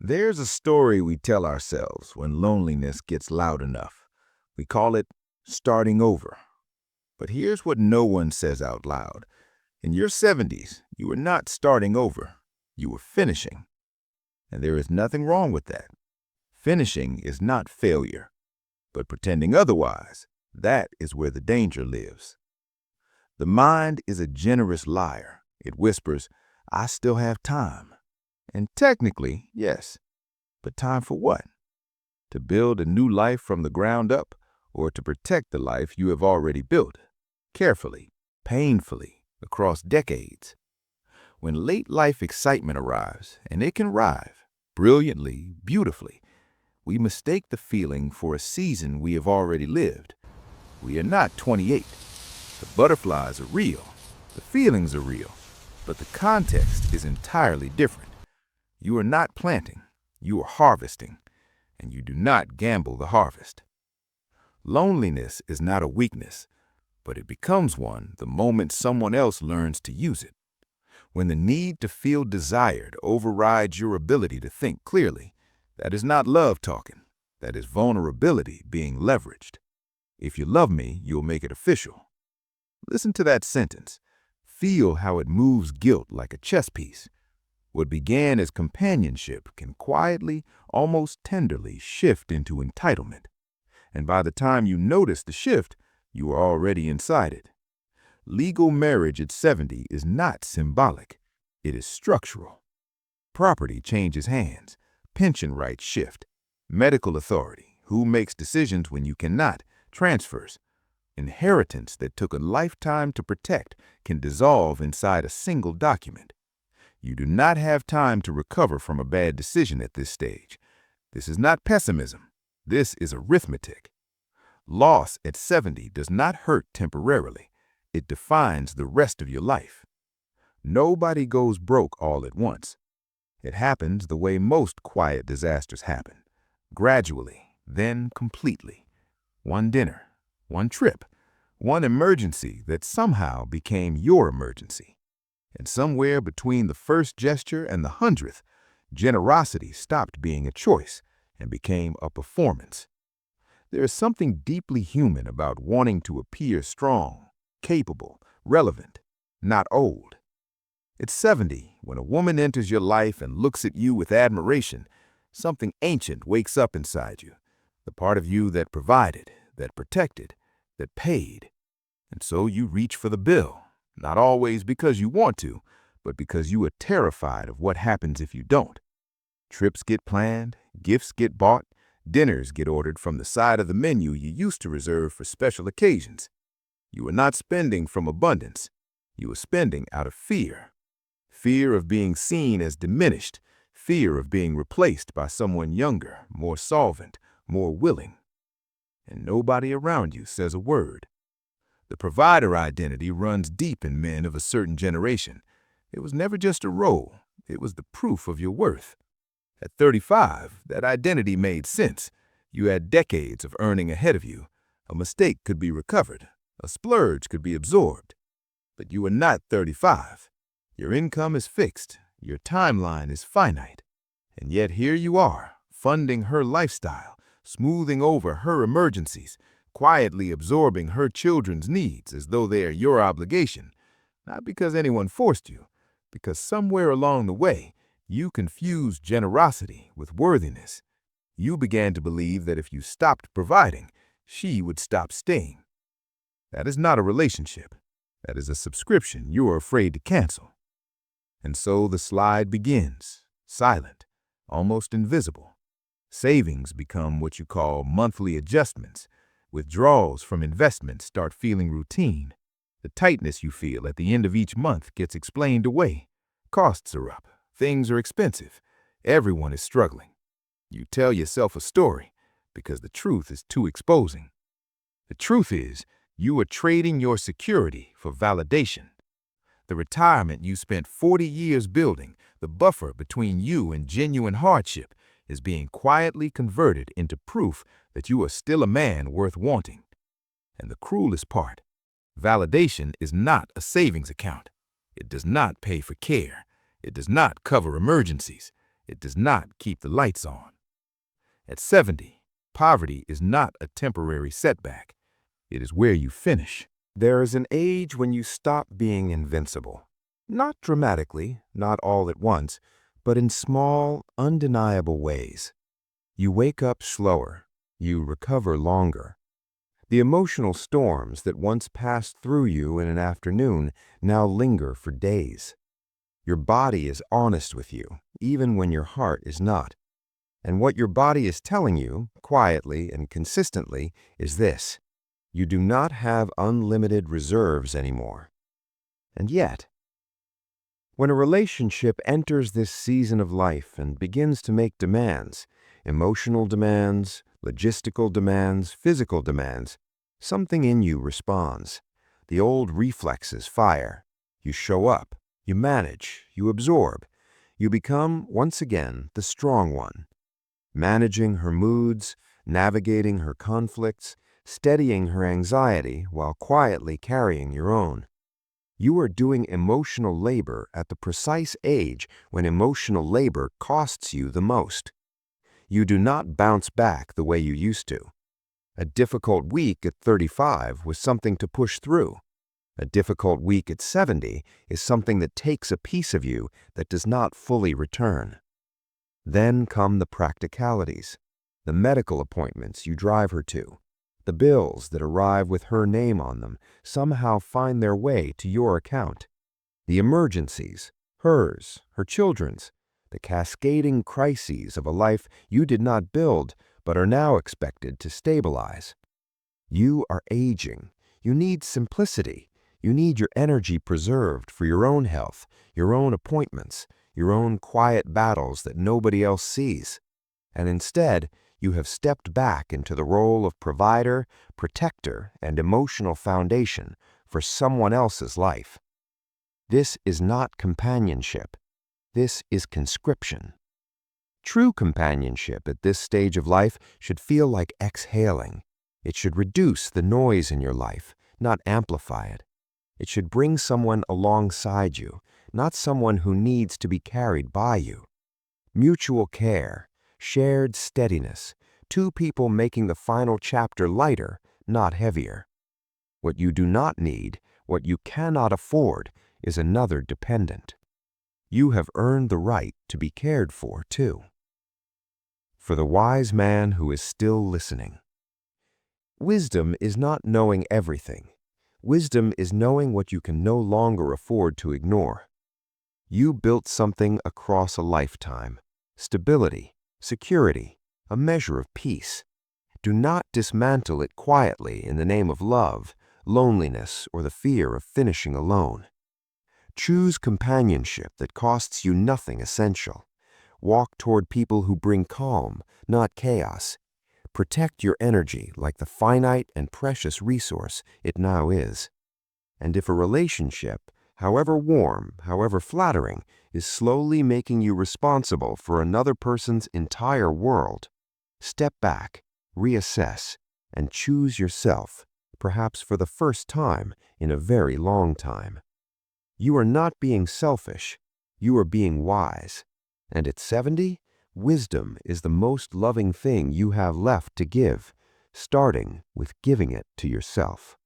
There's a story we tell ourselves when loneliness gets loud enough. We call it starting over. But here's what no one says out loud. In your 70s, you were not starting over. You were finishing. And there is nothing wrong with that. Finishing is not failure. But pretending otherwise, that is where the danger lives. The mind is a generous liar. It whispers, I still have time. And technically, yes. But time for what? To build a new life from the ground up, or to protect the life you have already built, carefully, painfully, across decades? When late life excitement arrives, and it can arrive, brilliantly, beautifully, we mistake the feeling for a season we have already lived. We are not 28. The butterflies are real, the feelings are real, but the context is entirely different. You are not planting, you are harvesting, and you do not gamble the harvest. Loneliness is not a weakness, but it becomes one the moment someone else learns to use it. When the need to feel desired overrides your ability to think clearly, that is not love talking, that is vulnerability being leveraged. If you love me, you'll make it official. Listen to that sentence. Feel how it moves guilt like a chess piece. What began as companionship can quietly, almost tenderly, shift into entitlement. And by the time you notice the shift, you are already inside it. Legal marriage at 70 is not symbolic. It is structural. Property changes hands. Pension rights shift. Medical authority, who makes decisions when you cannot, transfers. Inheritance that took a lifetime to protect can dissolve inside a single document. You do not have time to recover from a bad decision at this stage. This is not pessimism. This is arithmetic. Loss at 70 does not hurt temporarily. It defines the rest of your life. Nobody goes broke all at once. It happens the way most quiet disasters happen. Gradually, then completely. One dinner, one trip, one emergency that somehow became your emergency. And somewhere between the first gesture and the 100th, generosity stopped being a choice and became a performance. There is something deeply human about wanting to appear strong, capable, relevant, not old. At 70, when a woman enters your life and looks at you with admiration, something ancient wakes up inside you, the part of you that provided, that protected, that paid. And so you reach for the bill, not always because you want to, but because you are terrified of what happens if you don't. Trips get planned, gifts get bought, dinners get ordered from the side of the menu you used to reserve for special occasions. You are not spending from abundance. You are spending out of fear. Fear of being seen as diminished, fear of being replaced by someone younger, more solvent, more willing. And nobody around you says a word. The provider identity runs deep in men of a certain generation. It was never just a role, it was the proof of your worth. At 35, that identity made sense. You had decades of earning ahead of you. A mistake could be recovered. A splurge could be absorbed. But you are not 35. Your income is fixed. Your timeline is finite. And yet here you are, funding her lifestyle, smoothing over her emergencies, quietly absorbing her children's needs as though they are your obligation, not because anyone forced you, because somewhere along the way, you confused generosity with worthiness. You began to believe that if you stopped providing, she would stop staying. That is not a relationship. That is a subscription you are afraid to cancel. And so the slide begins, silent, almost invisible. Savings become what you call monthly adjustments. Withdrawals from investments start feeling routine. The tightness you feel at the end of each month gets explained away. Costs are up. Things are expensive. Everyone is struggling. You tell yourself a story because the truth is too exposing. The truth is, you are trading your security for validation. The retirement you spent 40 years building, the buffer between you and genuine hardship, is being quietly converted into proof that you are still a man worth wanting. And the cruelest part, validation is not a savings account. It does not pay for care. It does not cover emergencies. It does not keep the lights on. At 70, poverty is not a temporary setback. It is where you finish. There is an age when you stop being invincible. Not dramatically, not all at once, but in small, undeniable ways. You wake up slower. You recover longer. The emotional storms that once passed through you in an afternoon now linger for days. Your body is honest with you, even when your heart is not. And what your body is telling you, quietly and consistently, is this: you do not have unlimited reserves anymore. And yet, when a relationship enters this season of life and begins to make demands, emotional demands, logistical demands, physical demands, something in you responds. The old reflexes fire. You show up, you manage, you absorb. You become, once again, the strong one, managing her moods, navigating her conflicts, steadying her anxiety while quietly carrying your own. You are doing emotional labor at the precise age when emotional labor costs you the most. You do not bounce back the way you used to. A difficult week at 35 was something to push through. A difficult week at 70 is something that takes a piece of you that does not fully return. Then come the practicalities, the medical appointments you drive her to. The bills that arrive with her name on them somehow find their way to your account. The emergencies, hers, her children's, the cascading crises of a life you did not build but are now expected to stabilize. You are aging. You need simplicity. You need your energy preserved for your own health, your own appointments, your own quiet battles that nobody else sees. And instead, you have stepped back into the role of provider, protector, and emotional foundation for someone else's life. This is not companionship. This is conscription. True companionship at this stage of life should feel like exhaling. It should reduce the noise in your life, not amplify it. It should bring someone alongside you, not someone who needs to be carried by you. Mutual care, shared steadiness, two people making the final chapter lighter, not heavier. What you do not need, what you cannot afford, is another dependent. You have earned the right to be cared for, too. For the wise man who is still listening. Wisdom is not knowing everything. Wisdom is knowing what you can no longer afford to ignore. You built something across a lifetime: stability, security, a measure of peace. Do not dismantle it quietly in the name of love, loneliness, or the fear of finishing alone. Choose companionship that costs you nothing essential. Walk toward people who bring calm, not chaos. Protect your energy like the finite and precious resource it now is. And if a relationship, however warm, however flattering, is slowly making you responsible for another person's entire world, step back, reassess, and choose yourself, perhaps for the first time in a very long time. You are not being selfish. You are being wise. And at 70, wisdom is the most loving thing you have left to give, starting with giving it to yourself.